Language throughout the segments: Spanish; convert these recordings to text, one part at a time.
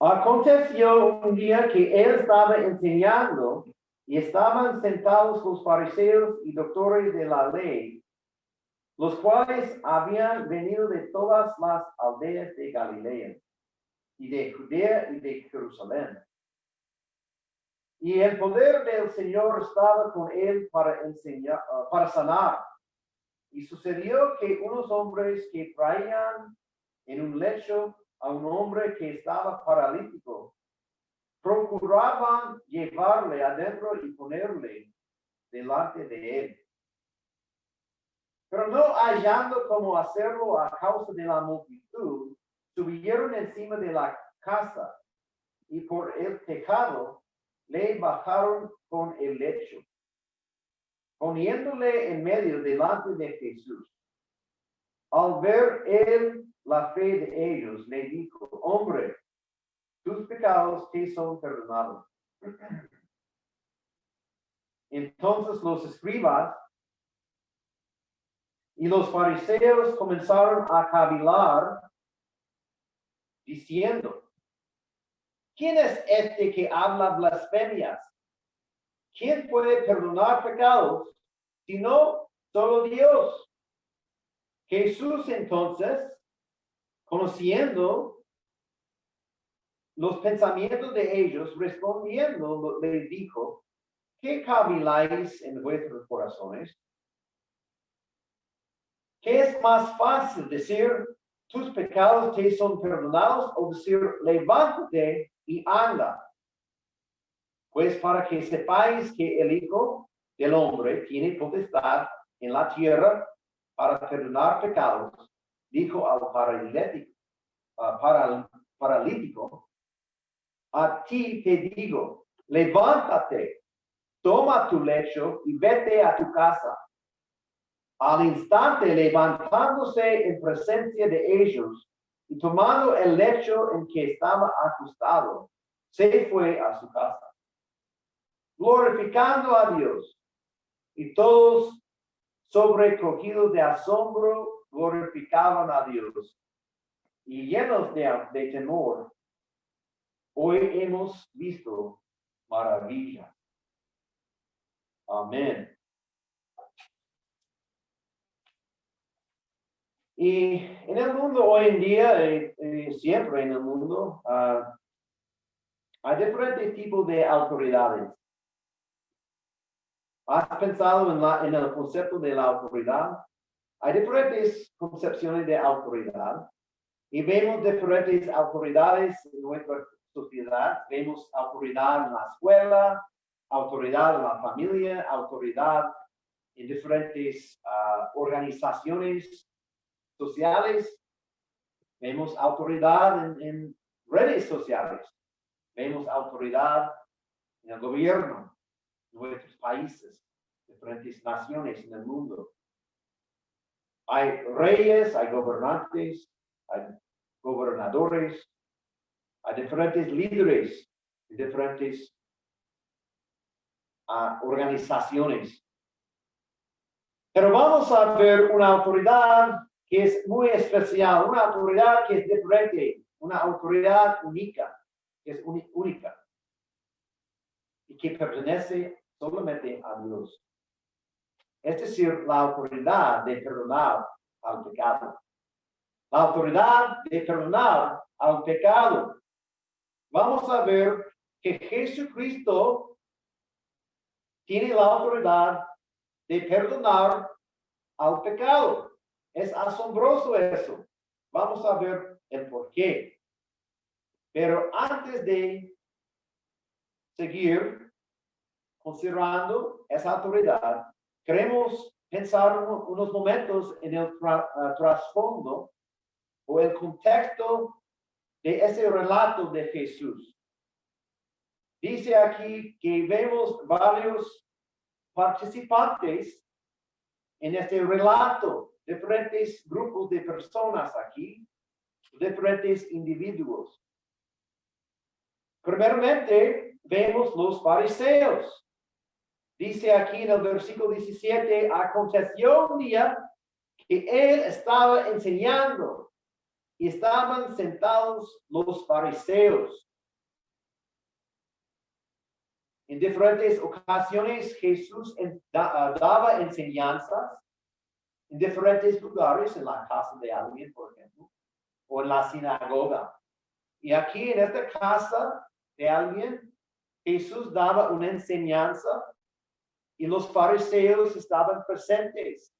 Aconteció un día que él estaba enseñando y estaban sentados los fariseos y doctores de la ley, los cuales habían venido de todas las aldeas de Galilea y de Judea y de Jerusalén. Y el poder del Señor estaba con él para enseñar, para sanar. Y sucedió que unos hombres que traían en un lecho a un hombre que estaba paralítico, procuraban llevarle adentro y ponerle delante de él. Pero no hallando cómo hacerlo a causa de la multitud, subieron encima de la casa y por el tejado le bajaron con el lecho, poniéndole en medio delante de Jesús. Al ver él la fe de ellos, le dijo: hombre, tus pecados te son perdonados. Entonces los escribas y los fariseos comenzaron a cavilar, diciendo: ¿quién es este que habla blasfemias? ¿Quién puede perdonar pecados sino solo Dios? Jesús entonces, conociendo los pensamientos de ellos, respondiendo, les dijo: ¿qué caviláis en vuestros corazones? ¿Qué es más fácil, decir tus pecados te son perdonados, o decir levántate y anda? Pues para que sepáis que el Hijo del Hombre tiene potestad en la tierra para perdonar pecados, dijo al paralítico: a ti te digo, levántate, toma tu lecho y vete a tu casa. Al instante, levantándose en presencia de ellos y tomando el lecho en que estaba acostado, se fue a su casa, glorificando a Dios. Y todos, sobrecogidos de asombro, glorificaban a Dios. Y llenos de temor, hoy hemos visto maravilla. Amén. Y en el mundo hoy en día, siempre en el mundo, hay diferentes tipos de autoridades. ¿Has pensado en el concepto de la autoridad? Hay diferentes concepciones de autoridad y vemos diferentes autoridades en nuestra sociedad. Vemos autoridad en la escuela, autoridad en la familia, autoridad en diferentes organizaciones sociales. Vemos autoridad en redes sociales. Vemos autoridad en el gobierno, en nuestros países, diferentes naciones en el mundo. Hay reyes, hay gobernantes, hay gobernadores, hay diferentes líderes, diferentes organizaciones. Pero vamos a ver una autoridad que es muy especial, una autoridad que es diferente, una autoridad única, que es única y que pertenece solamente a Dios. Es decir, la autoridad de perdonar al pecado. La autoridad de perdonar al pecado. Vamos a ver que Jesucristo tiene la autoridad de perdonar al pecado. Es asombroso eso. Vamos a ver el por qué. Pero antes de seguir considerando esa autoridad, queremos pensar unos momentos en el trasfondo o el contexto de ese relato de Jesús. Dice aquí que vemos varios participantes en este relato, diferentes grupos de personas aquí, diferentes individuos. Primeramente, vemos los fariseos. Dice aquí en el versículo 17, aconteció un día que él estaba enseñando y estaban sentados los fariseos. En diferentes ocasiones Jesús daba enseñanzas en diferentes lugares, en la casa de alguien, por ejemplo, o en la sinagoga. Y aquí en esta casa de alguien, Jesús daba una enseñanza y los fariseos estaban presentes.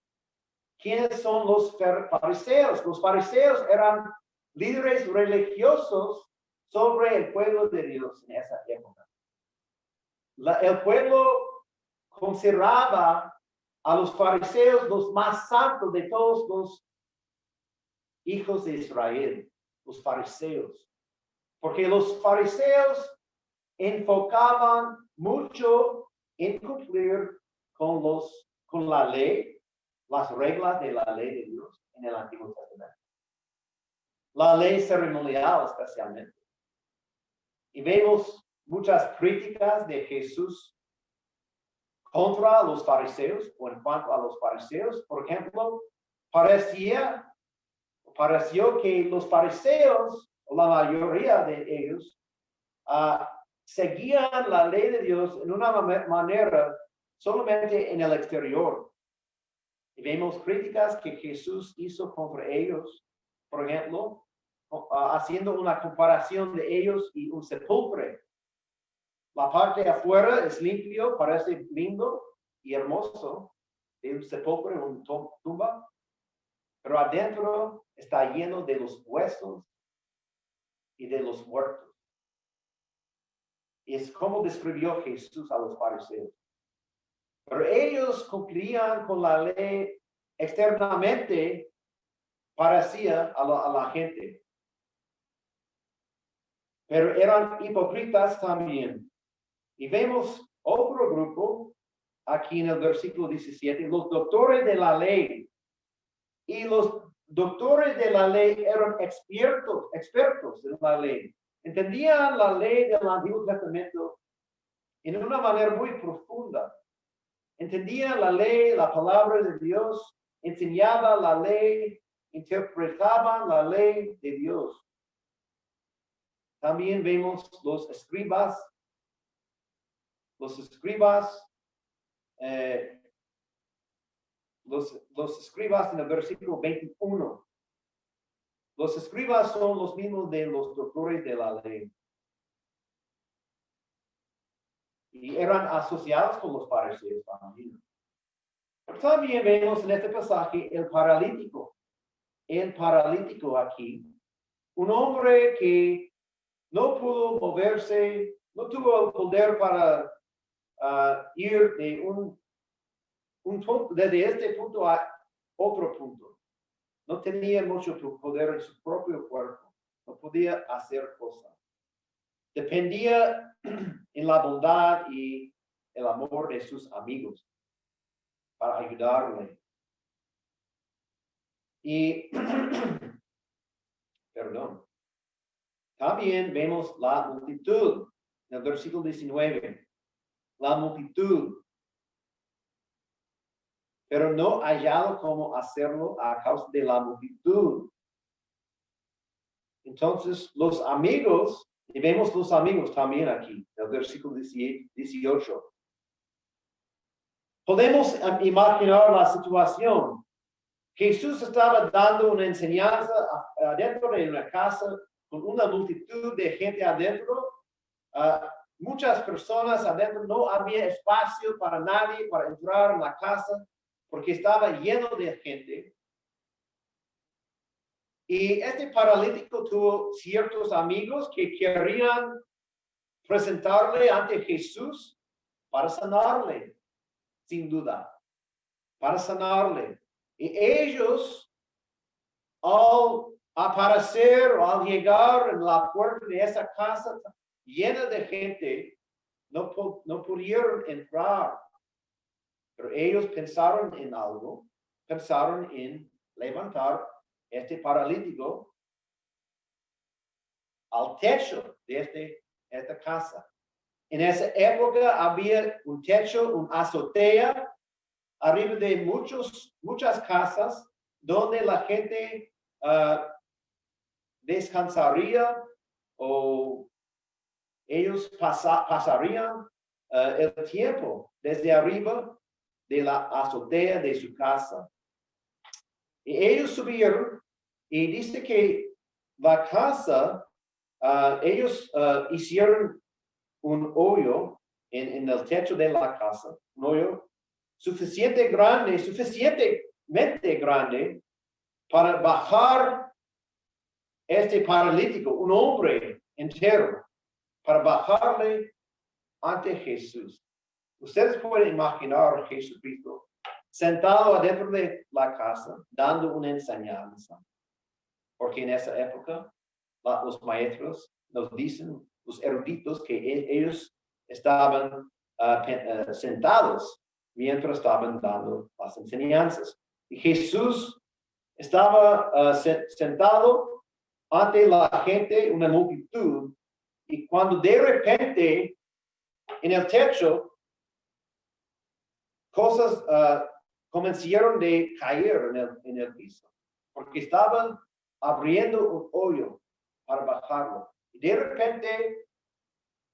¿Quiénes son los fariseos? Los fariseos eran líderes religiosos sobre el pueblo de Dios en esa época. El pueblo consideraba a los fariseos los más santos de todos los hijos de Israel, los fariseos. Porque los fariseos enfocaban mucho en cumplir con la ley, las reglas de la ley de Dios en el Antiguo Testamento. La ley ceremonial especialmente. Y vemos muchas críticas de Jesús contra los fariseos o en cuanto a los fariseos. Por ejemplo, pareció que los fariseos, o la mayoría de ellos, seguían la ley de Dios en una manera solamente en el exterior. Y vemos críticas que Jesús hizo contra ellos, por ejemplo, haciendo una comparación de ellos y un sepulcro. La parte de afuera es limpio, parece lindo y hermoso, de un sepulcro, una tumba, pero adentro está lleno de los huesos y de los muertos. Es como describió Jesús a los fariseos. Pero ellos cumplían con la ley externamente, parecía a la gente. Pero eran hipócritas también. Y vemos otro grupo aquí en el versículo 17, los doctores de la ley. Y los doctores de la ley eran expertos en la ley. Entendían la ley del Antiguo Testamento en una manera muy profunda. Entendían la ley, la palabra de Dios, enseñaban la ley, interpretaban la ley de Dios. También vemos los escribas. Los escribas en el versículo 21. Los escribas son los mismos de los doctores de la ley. Y eran asociados con los fariseos también. Pero también vemos en este pasaje el paralítico. El paralítico aquí. Un hombre que no pudo moverse, no tuvo el poder para ir de un punto, desde este punto a otro punto. No tenía mucho poder en su propio cuerpo. No podía hacer cosas. Dependía en la bondad y el amor de sus amigos para ayudarle. Y, perdón. También vemos la multitud en el versículo 19. La multitud. Pero no hallado cómo hacerlo a causa de la multitud. Entonces, los amigos, y vemos los amigos también aquí, en el versículo 18. Podemos imaginar la situación. Jesús estaba dando una enseñanza adentro de una casa con una multitud de gente adentro. Muchas personas adentro, no había espacio para nadie para entrar en la casa porque estaba lleno de gente. Y este paralítico tuvo ciertos amigos que querían presentarle ante Jesús para sanarle, sin duda, para sanarle. Y ellos, al aparecer o al llegar en la puerta de esa casa llena de gente, no pudieron entrar. Pero ellos pensaron en algo, pensaron en levantar este paralítico al techo de esta casa. En esa época había un techo, una azotea, arriba de muchas casas donde la gente descansaría o ellos pasarían el tiempo desde arriba de la azotea de su casa. Y ellos subieron y dice que la casa, ellos hicieron un hoyo en el techo de la casa, un hoyo suficientemente grande para bajar este paralítico, un hombre entero, para bajarle ante Jesús. Ustedes pueden imaginar a Jesucristo sentado adentro de la casa, dando una enseñanza. Porque en esa época, los maestros nos dicen, los eruditos, que ellos estaban sentados mientras estaban dando las enseñanzas. Y Jesús estaba sentado ante la gente, una multitud, y cuando de repente en el techo cosas comenzaron de caer en el piso, porque estaban abriendo un hoyo para bajarlo. Y de repente,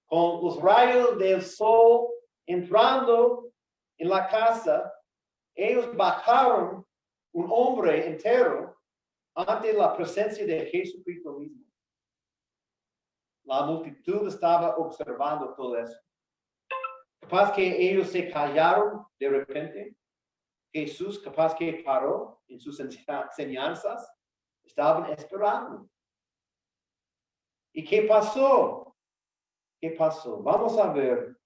con los rayos del sol entrando en la casa, ellos bajaron un hombre entero ante la presencia de Jesucristo mismo. La multitud estaba observando todo eso. Capaz que ellos se callaron de repente. Jesús capaz que paró en sus enseñanzas. Estaban esperando. ¿Y qué pasó? ¿Qué pasó? Vamos a ver.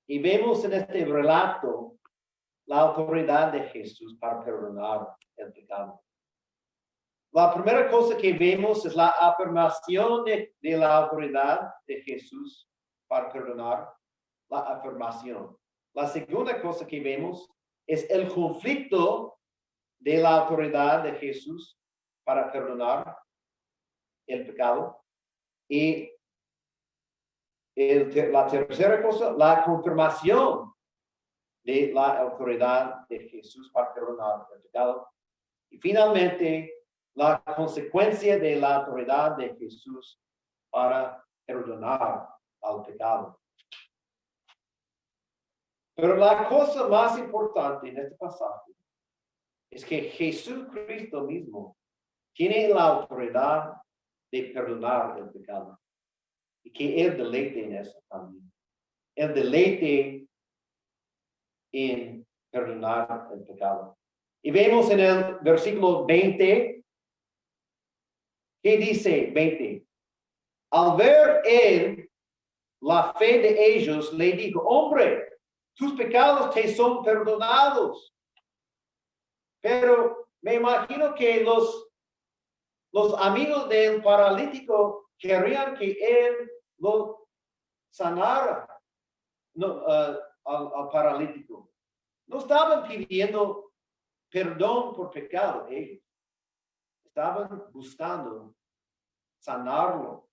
Y vemos en este relato la autoridad de Jesús para perdonar el pecado. La primera cosa que vemos es la afirmación de la autoridad de Jesús para perdonar, la afirmación. La segunda cosa que vemos es el conflicto de la autoridad de Jesús para perdonar el pecado. Y la tercera cosa, la confirmación de la autoridad de Jesús para perdonar el pecado. Y finalmente, la consecuencia de la autoridad de Jesús para perdonar al pecado. Pero la cosa más importante en este pasaje es que Jesucristo mismo tiene la autoridad de perdonar el pecado. Y que Él deleite en eso también. Él deleite en perdonar el pecado. Y vemos en el versículo 20, ¿qué dice 20? Al ver Él la fe de ellos, le dijo, hombre, tus pecados te son perdonados. Pero me imagino que los amigos del paralítico querían que él lo sanara al paralítico. No estaban pidiendo perdón por pecado ellos. Estaban buscando sanarlo.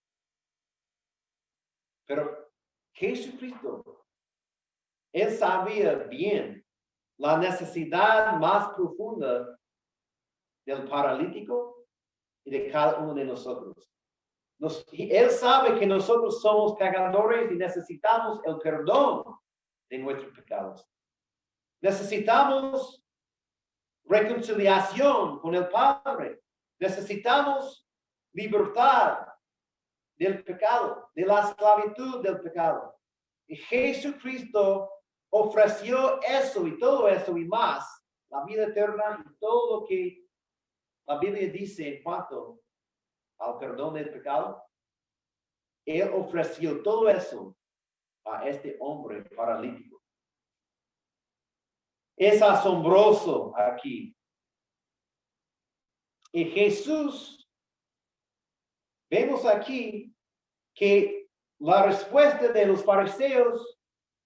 Pero Jesucristo, Él sabía bien la necesidad más profunda del paralítico y de cada uno de nosotros. Él sabe que nosotros somos pecadores y necesitamos el perdón de nuestros pecados. Necesitamos reconciliación con el Padre. Necesitamos libertad del pecado, de la esclavitud del pecado. Y Jesucristo ofreció eso y todo eso y más, la vida eterna y todo lo que la Biblia dice en cuanto al perdón del pecado. Él ofreció todo eso a este hombre paralítico. Es asombroso aquí. Y Jesús, vemos aquí que la respuesta de los fariseos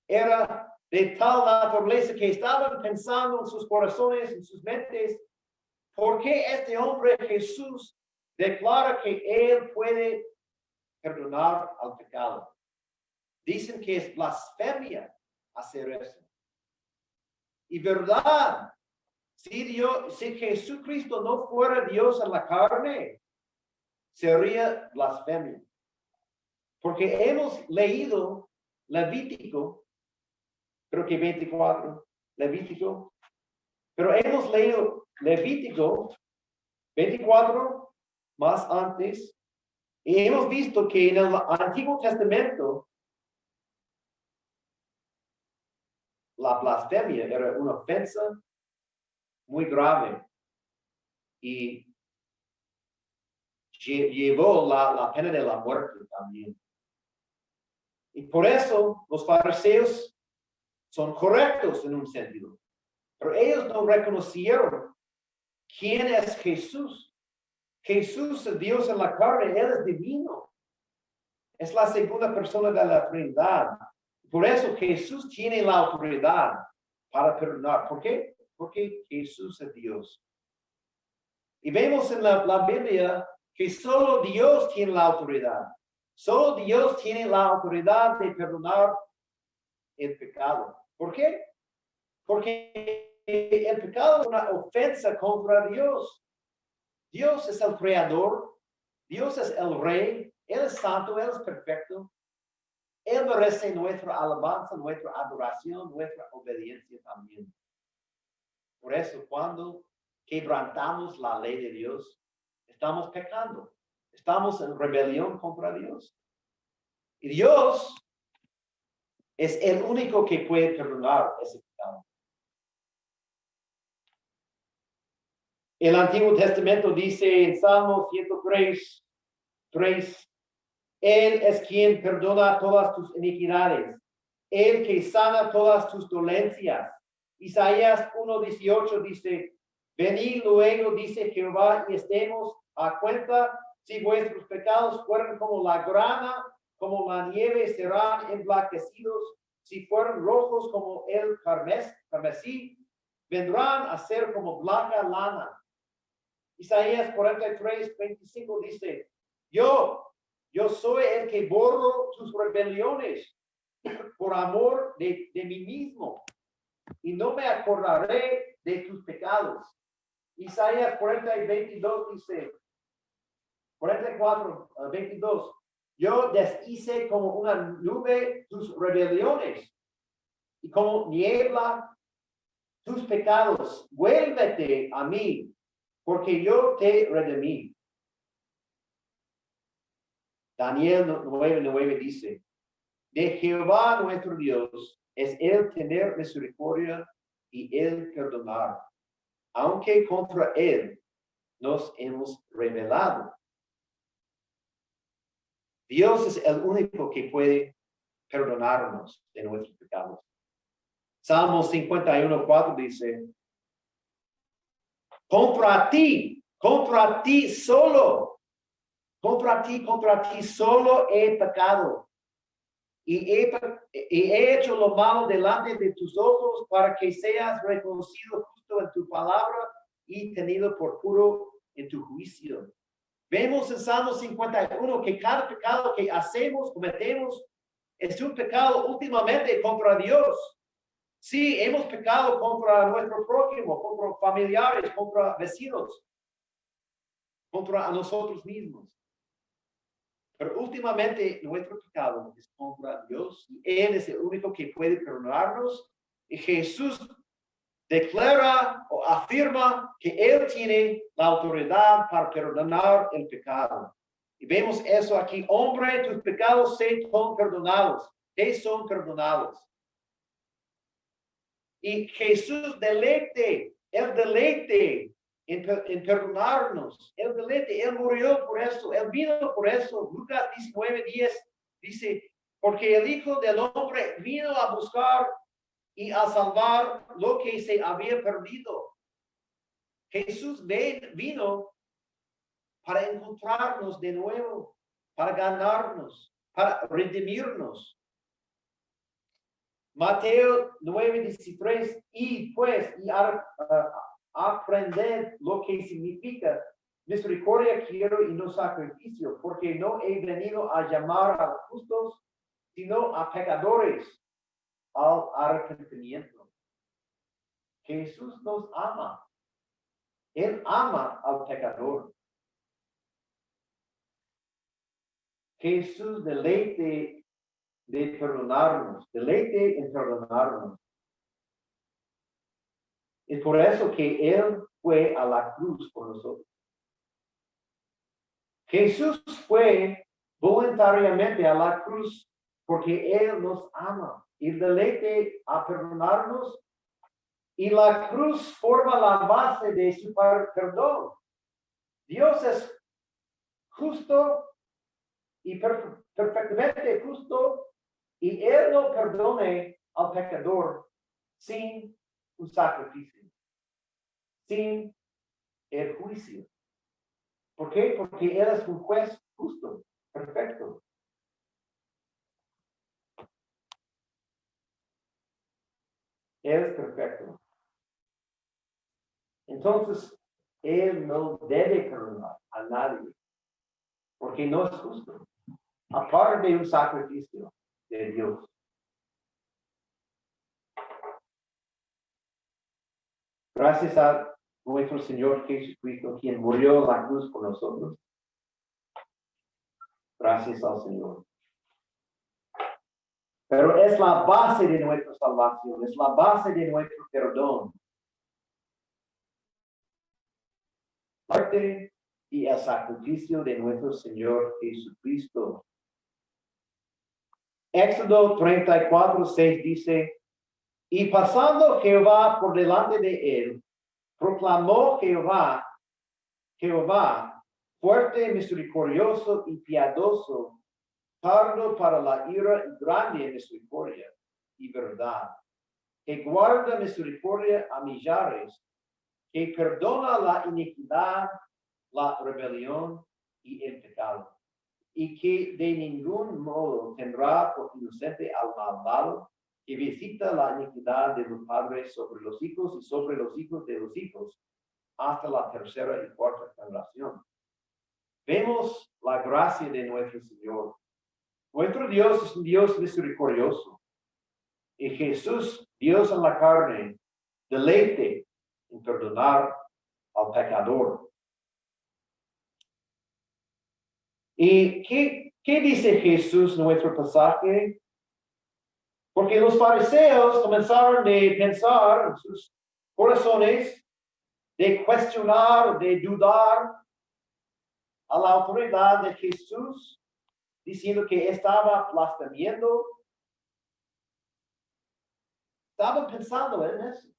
era de tal naturaleza que estaban pensando en sus corazones, en sus mentes, ¿por qué este hombre Jesús declara que él puede perdonar al pecado? Dicen que es blasfemia hacer eso. Y verdad, si Jesucristo no fuera Dios en la carne, sería blasfemia. Porque hemos leído Levítico, creo que 24, Levítico, pero hemos leído Levítico 24 más antes y hemos visto que en el Antiguo Testamento la blasfemia era una ofensa muy grave y llevó la pena de la muerte también. Y por eso los fariseos son correctos en un sentido, pero ellos no reconocieron quién es Jesús. Jesús es Dios en la carne, Él es divino. Es la segunda persona de la Trinidad. Por eso Jesús tiene la autoridad para perdonar. ¿Por qué? Porque Jesús es Dios. Y vemos en la Biblia que solo Dios tiene la autoridad. Solo Dios tiene la autoridad de perdonar el pecado. ¿Por qué? Porque el pecado es una ofensa contra Dios. Dios es el creador. Dios es el rey. Él es santo. Él es perfecto. Él merece nuestra alabanza, nuestra adoración, nuestra obediencia también. Por eso, cuando quebrantamos la ley de Dios, estamos pecando. Estamos en rebelión contra Dios. Y Dios es el único que puede perdonar ese pecado. El Antiguo Testamento dice en Salmo 103, Él es quien perdona todas tus iniquidades, Él que sana todas tus dolencias. Isaías 1:18 dice, venid luego, dice Jehová, y estemos a cuenta, si vuestros pecados fueran como la grana, como la nieve, serán emblanquecidos, si fueran rojos como el carmesí, vendrán a ser como blanca lana. Isaías 43:25 dice, yo soy el que borro tus rebeliones por amor de mí mismo y no me acordaré de tus pecados. Isaías 40:22 dice, 44:22, yo deshice como una nube tus rebeliones y como niebla tus pecados. Vuélvete a mí, porque yo te redimí. Daniel 9:9 dice, de Jehová nuestro Dios es el tener misericordia y el perdonar, aunque contra él nos hemos rebelado. Dios es el único que puede perdonarnos de nuestros pecados. Salmo 51:4 dice, contra ti solo, contra ti solo he pecado y he hecho lo malo delante de tus ojos para que seas reconocido justo en tu palabra y tenido por puro en tu juicio. Vemos en Salmo 51 que cada pecado que cometemos, es un pecado últimamente contra Dios. Sí, hemos pecado contra nuestro prójimo, contra familiares, contra vecinos, contra nosotros mismos. Pero últimamente nuestro pecado es contra Dios y Él es el único que puede perdonarnos. Y Jesús declara o afirma que Él tiene la autoridad para perdonar el pecado. Y vemos eso aquí. Hombre, tus pecados son perdonados. Te son perdonados. Y Jesús deleite en perdonarnos. Él murió por eso, Él vino por eso. Lucas 19:10 dice, porque el Hijo del Hombre vino a buscar y a salvar lo que se había perdido. Jesús vino para encontrarnos de nuevo, para ganarnos, para redimirnos. Mateo 9:13, y aprender lo que significa misericordia quiero y no sacrificio, porque no he venido a llamar a justos, sino a pecadores al arrepentimiento. Jesús nos ama. Él ama al pecador. Jesús deleite de perdonarnos, deleite en perdonarnos. Es por eso que Él fue a la cruz por nosotros. Jesús fue voluntariamente a la cruz porque Él nos ama. Y deleite a perdonarnos. Y la cruz forma la base de su perdón. Dios es justo y perfectamente justo. Y Él no perdone al pecador sin un sacrificio, sin el juicio. ¿Por qué? Porque Él es un juez justo, perfecto. Él es perfecto. Entonces, Él no debe perdonar a nadie, porque no es justo, aparte de un sacrificio de Dios. Gracias a nuestro Señor Jesucristo, quien murió en la cruz por nosotros. Gracias al Señor. Pero es la base de nuestra salvación, es la base de nuestro perdón. Parte y el sacrificio de nuestro Señor Jesucristo. Éxodo 34:6 dice, y pasando Jehová por delante de él, proclamó Jehová, fuerte, misericordioso y piadoso, tardo para la ira y grande en misericordia y verdad, que guarda misericordia a millares, que perdona la iniquidad, la rebelión y el pecado, y que de ningún modo tendrá por inocente al malvado, que visita la iniquidad de los padres sobre los hijos y sobre los hijos de los hijos, hasta la tercera y cuarta generación. Vemos la gracia de nuestro Señor. Nuestro Dios es un Dios misericordioso. Y Jesús, Dios en la carne, deleite en perdonar al pecador. ¿Y qué dice Jesús en nuestro pasaje? Porque los fariseos comenzaron a pensar en sus corazones, de cuestionar, de dudar a la autoridad de Jesús, diciendo que estaba blasfemiando. Estaban pensando en eso.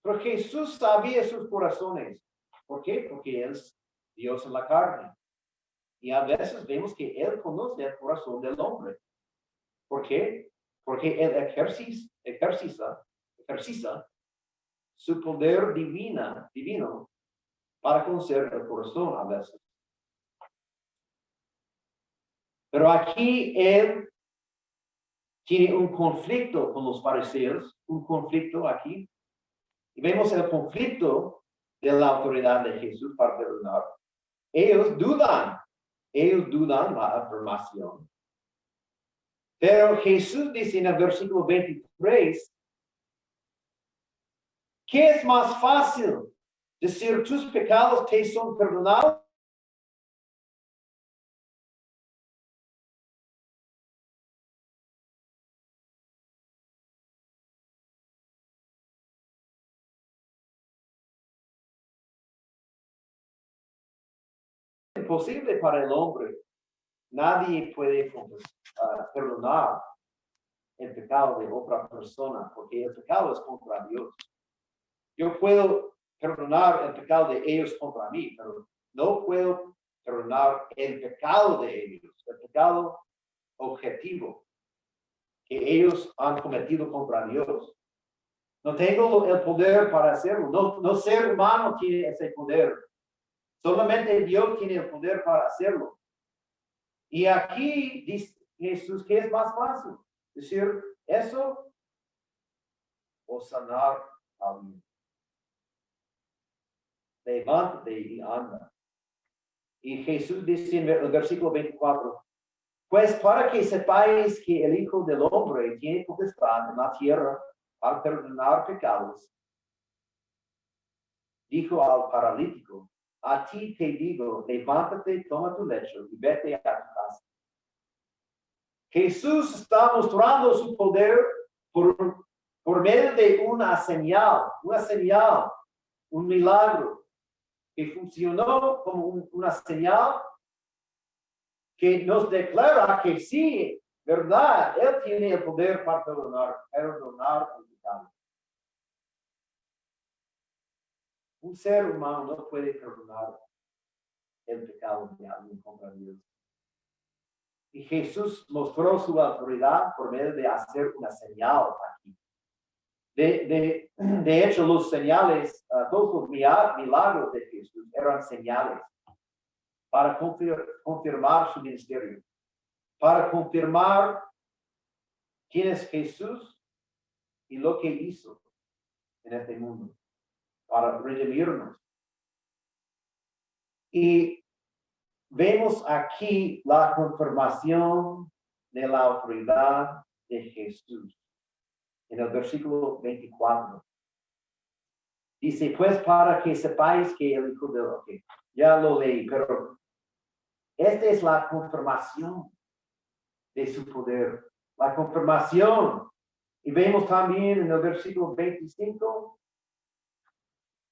Pero Jesús sabía sus corazones. ¿Por qué? Porque Él es Dios en la carne. Y a veces vemos que Él conoce el corazón del hombre. ¿Por qué? Porque Él ejercita su poder divino para conocer el corazón a veces. Pero aquí Él tiene un conflicto con los fariseos, un conflicto aquí. Y vemos el conflicto de la autoridad de Jesús para perdonar. Ellos dudan la afirmación. Pero Jesús dice en el versículo 23, ¿qué es más fácil? ¿Decir tus pecados te son perdonados? Es imposible para el hombre. Nadie puede perdonar el pecado de otra persona, porque el pecado es contra Dios. Yo puedo perdonar el pecado de ellos contra mí, pero no puedo perdonar el pecado de ellos, el pecado objetivo que ellos han cometido contra Dios. No tengo el poder para hacerlo. No ser humano tiene ese poder. Solamente Dios tiene el poder para hacerlo. Y aquí dice Jesús que es más fácil decir eso o sanar a alguien. Levántate y anda. Y Jesús dice en el versículo 24, pues para que sepáis que el Hijo del Hombre tiene potestad en la tierra para perdonar pecados, dijo al paralítico, a ti te digo, levántate, toma tu lecho y vete a tu casa. Jesús está mostrando su poder por medio de una señal, un milagro que funcionó como una señal que nos declara que sí, verdad, Él tiene el poder para perdonar el pecado. Un ser humano no puede perdonar el pecado de alguien contra Dios. Y Jesús mostró su autoridad por medio de hacer una señal aquí. De hecho, los señales, todos los milagros de Jesús eran señales para confirmar su ministerio, para confirmar quién es Jesús y lo que hizo en este mundo, para redimirnos. Y vemos aquí la confirmación de la autoridad de Jesús. En el versículo 24. Dice, pues para que sepáis que el Hijo de Dios, ya lo leí, pero esta es la confirmación de su poder. La confirmación. Y vemos también en el versículo 25,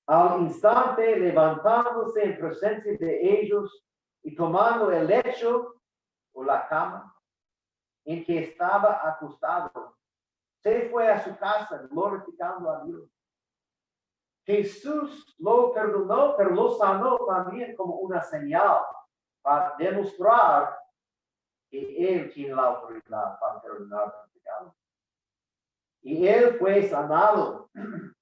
al instante levantándose en presencia de ellos y tomando el lecho o la cama en que estaba acostado, se fue a su casa glorificando a Dios. Jesús lo perdonó, pero lo sanó también como una señal para demostrar que Él tiene la autoridad para perdonar el pecado. Y Él fue sanado,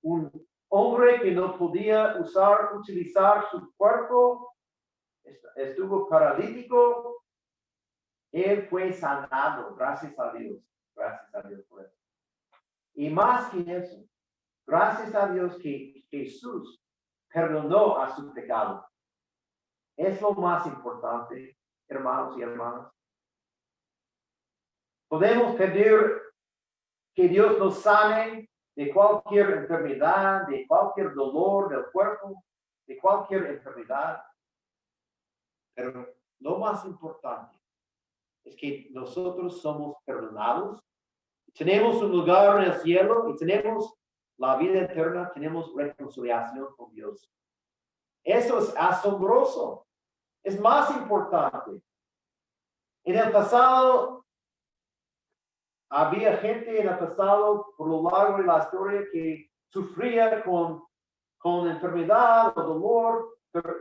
un hombre que no podía utilizar su cuerpo, estuvo paralítico, Él fue sanado, gracias a Dios por eso. Y más que eso, gracias a Dios que Jesús perdonó a su pecado. Es lo más importante, hermanos y hermanas. Podemos pedir que Dios nos sane de cualquier enfermedad, de cualquier dolor del cuerpo, de cualquier enfermedad. Pero lo más importante es que nosotros somos perdonados. Tenemos un lugar en el cielo y tenemos la vida eterna, tenemos reconciliación con Dios. Eso es asombroso. Es más importante. En el pasado, había gente en el pasado, por lo largo de la historia, que sufría con enfermedad o dolor, pero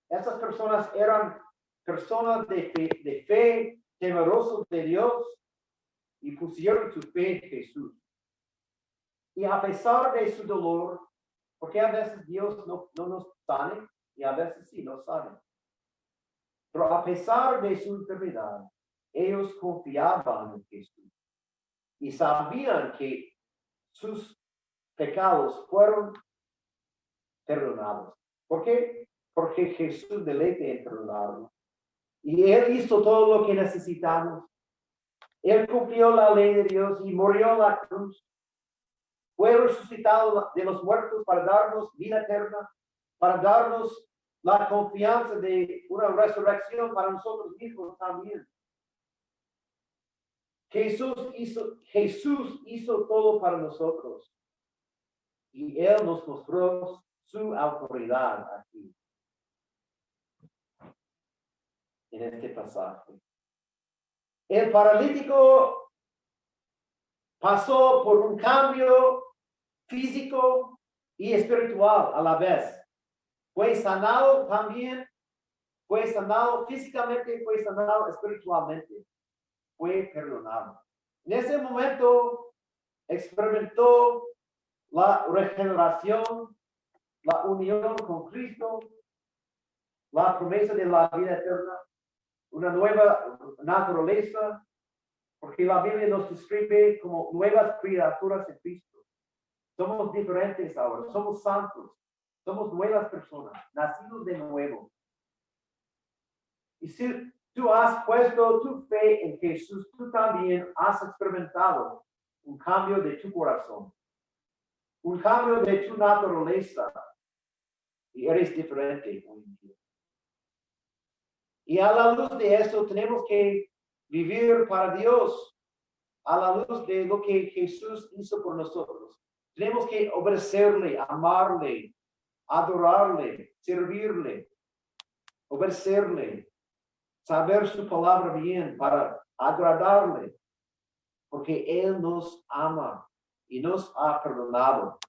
esas personas eran personas de fe, temerosos de Dios, y pusieron su fe en Jesús. Y a pesar de su dolor, porque a veces Dios no nos sane y a veces sí nos sane. Pero a pesar de su enfermedad, ellos confiaban en Jesús y sabían que sus pecados fueron perdonados. ¿Por qué? Porque Jesús deleite en perdonarnos. Y Él hizo todo lo que necesitamos. Él cumplió la ley de Dios y murió en la cruz. Fue resucitado de los muertos para darnos vida eterna, para darnos la confianza de una resurrección para nosotros mismos también. Jesús hizo todo para nosotros. Y Él nos mostró su autoridad aquí, en este pasaje. El paralítico pasó por un cambio físico y espiritual a la vez. Fue sanado también, fue sanado físicamente, fue sanado espiritualmente, fue perdonado. En ese momento experimentó la regeneración, la unión con Cristo, la promesa de la vida eterna, una nueva naturaleza, porque la Biblia nos describe como nuevas criaturas en Cristo. Somos diferentes ahora, somos santos, somos nuevas personas, nacidos de nuevo. Y si tú has puesto tu fe en Jesús, tú también has experimentado un cambio de tu corazón, un cambio de tu naturaleza, y eres diferente hoy en día. Y a la luz de eso tenemos que vivir para Dios a la luz de lo que Jesús hizo por nosotros. Tenemos que obedecerle, amarle, adorarle, servirle, obedecerle, saber su palabra bien para agradarle, porque Él nos ama y nos ha perdonado.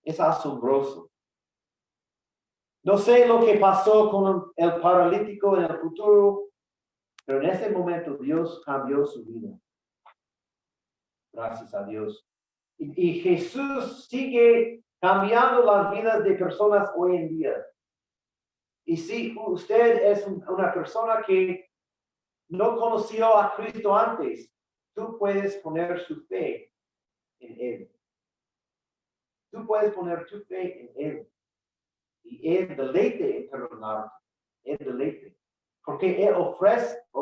Es asombroso. No sé lo que pasó con el paralítico en el futuro, pero en ese momento Dios cambió su vida. Gracias a Dios. Y Jesús sigue cambiando las vidas de personas hoy en día. Y si usted es una persona que no conoció a Cristo antes, tú puedes poner su fe en Él. Tú puedes poner tu fe en Él. Y Él deleite en perdonarte. Él deleite. Porque Él ofrece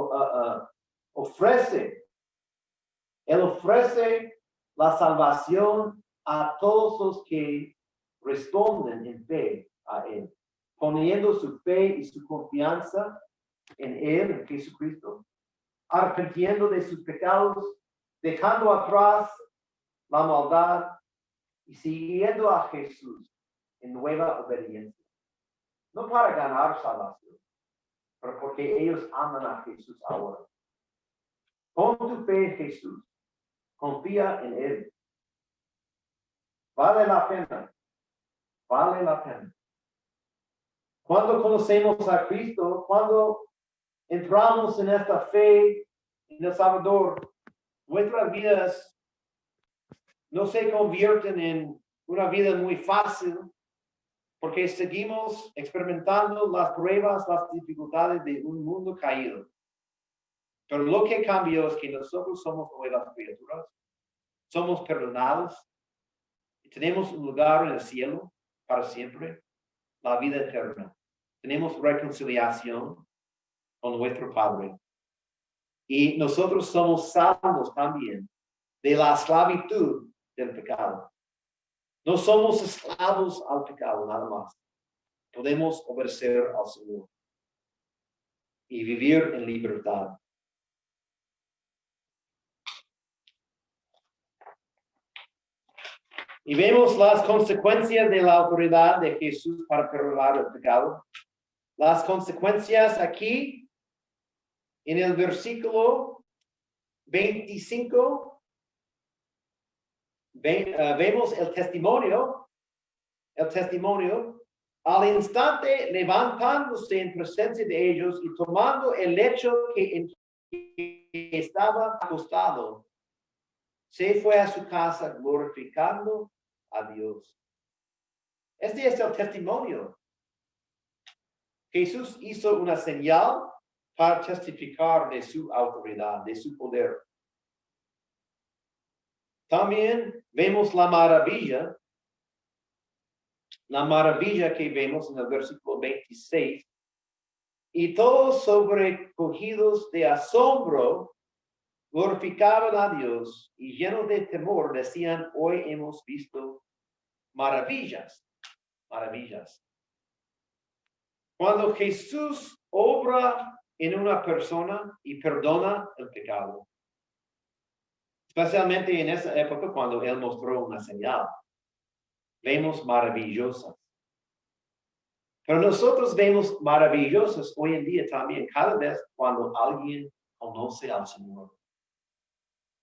la salvación a todos los que responden en fe a Él, poniendo su fe y su confianza en Él, en Jesucristo, arrepintiendo de sus pecados, dejando atrás la maldad y siguiendo a Jesús en nueva obediencia. No para ganar salvación, pero porque ellos aman a Jesús ahora. Pon tu fe en Jesús. Confía en Él. Vale la pena. Vale la pena. Cuando conocemos a Cristo, cuando entramos en esta fe en el Salvador, nuestras vidas no se convierten en una vida muy fácil, porque seguimos experimentando las pruebas, las dificultades de un mundo caído. Pero lo que cambió es que nosotros somos nuevas criaturas, somos perdonados y tenemos un lugar en el cielo para siempre, la vida eterna. Tenemos reconciliación con nuestro Padre. Y nosotros somos salvos también de la esclavitud del pecado. No somos esclavos al pecado, nada más. Podemos obedecer al Señor y vivir en libertad. Y vemos las consecuencias de la autoridad de Jesús para perdonar el pecado. Las consecuencias aquí en el versículo 25. Vemos el testimonio. Al instante levantándose en presencia de ellos y tomando el lecho en que estaba acostado, se fue a su casa glorificando a Dios. Este es el testimonio. Jesús hizo una señal para testificar de su autoridad, de su poder. También vemos la maravilla que vemos en el versículo 26. Y todos sobrecogidos de asombro glorificaban a Dios y llenos de temor decían, hoy hemos visto maravillas. Cuando Jesús obra en una persona y perdona el pecado, especialmente en esa época cuando Él mostró una señal, vemos maravillosas. Pero nosotros vemos maravillosas hoy en día también, cada vez cuando alguien conoce al Señor.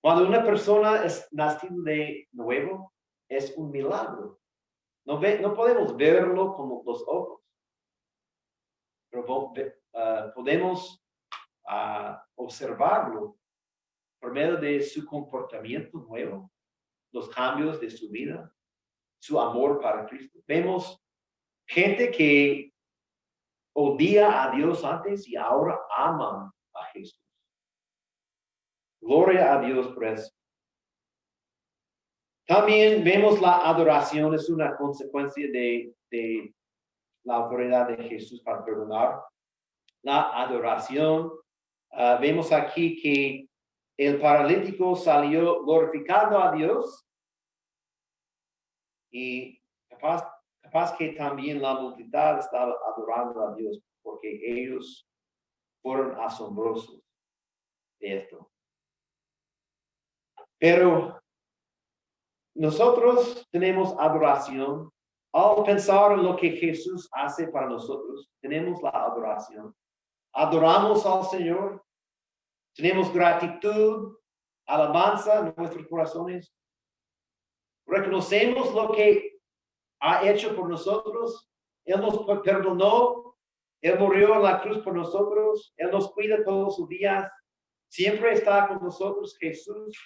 Cuando una persona es nacida de nuevo, es un milagro. No podemos verlo con los ojos, pero podemos observarlo por medio de su comportamiento nuevo, los cambios de su vida, su amor para Cristo. Vemos gente que odia a Dios antes y ahora aman a Jesús. Gloria a Dios por eso. También vemos la adoración es una consecuencia de la autoridad de Jesús para perdonar. La adoración, vemos aquí que el paralítico salió glorificando a Dios y capaz que también la multitud estaba adorando a Dios porque ellos fueron asombrosos. de esto. Pero nosotros tenemos adoración. Al pensar en lo que Jesús hace para nosotros, tenemos la adoración. Adoramos al Señor. Tenemos gratitud, alabanza en nuestros corazones. Reconocemos lo que ha hecho por nosotros. Él nos perdonó. Él murió en la cruz por nosotros. Él nos cuida todos los días. Siempre está con nosotros. Jesús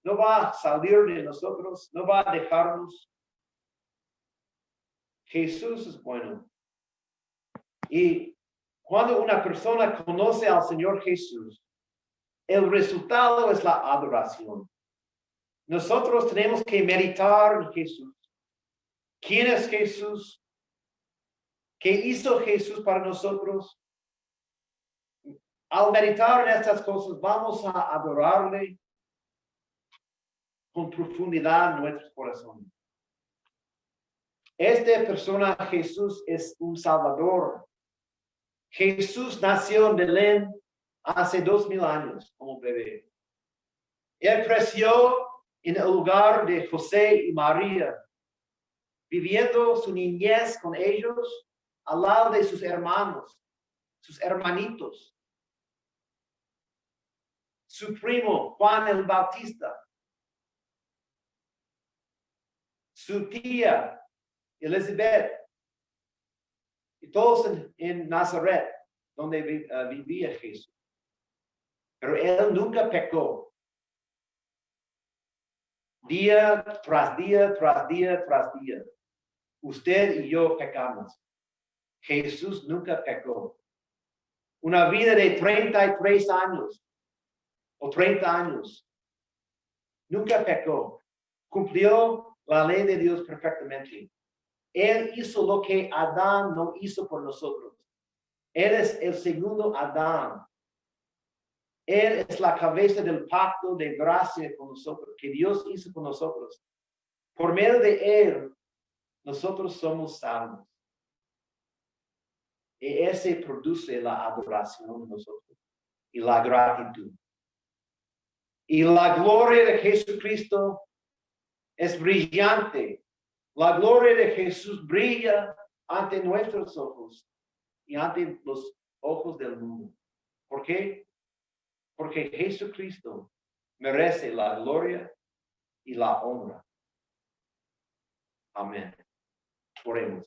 no va a salir de nosotros. No va a dejarnos. Jesús es bueno. Y cuando una persona conoce al Señor Jesús, el resultado es la adoración. Nosotros tenemos que meditar en Jesús. ¿Quién es Jesús? ¿Qué hizo Jesús para nosotros? Al meditar en estas cosas, vamos a adorarle con profundidad en nuestros corazones. Esta persona, Jesús, es un Salvador. Jesús nació en Belén hace 2000 años como bebé. Él creció en el lugar de José y María, viviendo su niñez con ellos al lado de sus hermanos, sus hermanitos. Su primo, Juan el Bautista. Su tía, Elizabeth. Y todos en Nazaret, donde vivía Jesús. Pero él nunca pecó. Día tras día, tras día, tras día. Usted y yo pecamos. Jesús nunca pecó. Una vida de 33 años o 30 años. Nunca pecó. Cumplió la ley de Dios perfectamente. Él hizo lo que Adán no hizo por nosotros. Él es el segundo Adán. Él es la cabeza del pacto de gracia con nosotros, que Dios hizo con nosotros. Por medio de Él, nosotros somos salvos. Y ese produce la adoración de nosotros y la gratitud. Y la gloria de Jesucristo es brillante. La gloria de Jesús brilla ante nuestros ojos y ante los ojos del mundo. ¿Por qué? Porque Jesucristo merece la gloria y la honra. Amén. Oremos.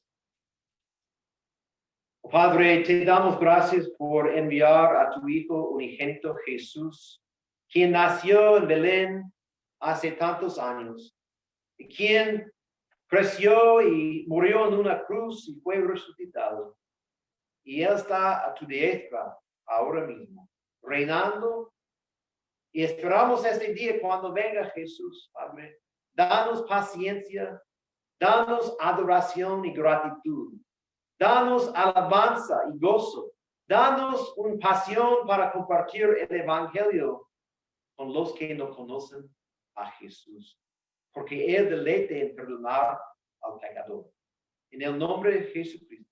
Padre, te damos gracias por enviar a tu Hijo unigénito Jesús, quien nació en Belén hace tantos años, y quien creció y murió en una cruz y fue resucitado. Y Él está a tu diestra ahora mismo, reinando. Y esperamos este día cuando venga Jesús, Padre. Danos paciencia, danos adoración y gratitud. Danos alabanza y gozo. Danos una pasión para compartir el Evangelio con los que no conocen a Jesús. Porque Él deleite en perdonar al pecador. En el nombre de Jesucristo.